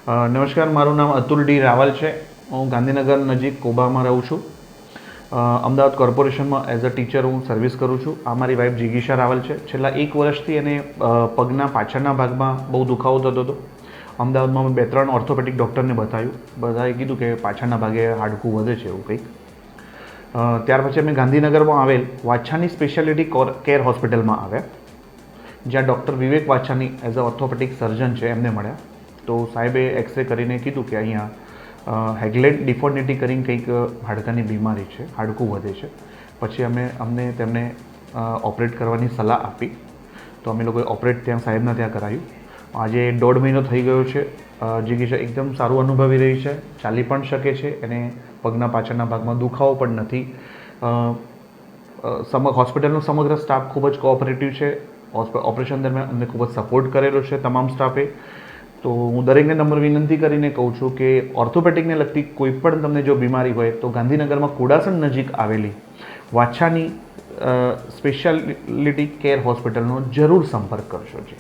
નમસ્કાર, મારું નામ અતુલ ડી રાવલ છે. હું ગાંધીનગર નજીક કોબામાં રહું છું. અમદાવાદ કોર્પોરેશનમાં એઝ અ ટીચર હું સર્વિસ કરું છું. આ મારી વાઈફ જિગીશા રાવલ છે. છેલ્લા 1 વર્ષથી એને પગના પાછળના ભાગમાં બહુ દુખાવો થતો હતો. અમદાવાદમાં મેં 2-3 ઓર્થોપેડિક ડૉક્ટરને બતાવ્યું. બધાએ કીધું કે પાછળના ભાગે હાડકું વધે છે એવું કંઈક. ત્યાર પછી અમે ગાંધીનગરમાં આવેલ વાછાની સ્પેશિયાલિટી કેર હોસ્પિટલમાં આવ્યા, જ્યાં doctor Vivek Vachhani as a orthopedic surgeon છે એમને મળ્યા. તો સાહેબે એક્સરે કરીને કીધું કે અહીંયા હેગ્લેડ ડિફોર્મિટી કરીને કંઈક હાડકાની બીમારી છે, હાડકું વધે છે. પછી અમને તેમને ઓપરેટ કરવાની સલાહ આપી. તો અમે લોકોએ ઓપરેટ ત્યાં સાહેબના ત્યાં કરાયું. આજે 1.5 મહિનો થઈ ગયો છે. જિગીશા એકદમ સારું અનુભવી રહી છે, ચાલી પણ શકે છે, એને પગના પાછળના ભાગમાં દુખાવો પણ નથી. હોસ્પિટલનો સમગ્ર સ્ટાફ ખૂબ જ કોઓપરેટિવ છે. ઓપરેશન દરમિયાન અમને ખૂબ જ સપોર્ટ કરેલો છે તમામ સ્ટાફે. તો હું દરેકને નમ્ર વિનંતી કરીને કહું છું કે ઓર્થોપેડિકને લગતી કોઈ પણ તમને જો બીમારી હોય તો ગાંધીનગરમાં કુડાસણ નજીક આવેલી વાછાની સ્પેશિયાલિટી કેર હોસ્પિટલનો જરૂર સંપર્ક કરશો. જી.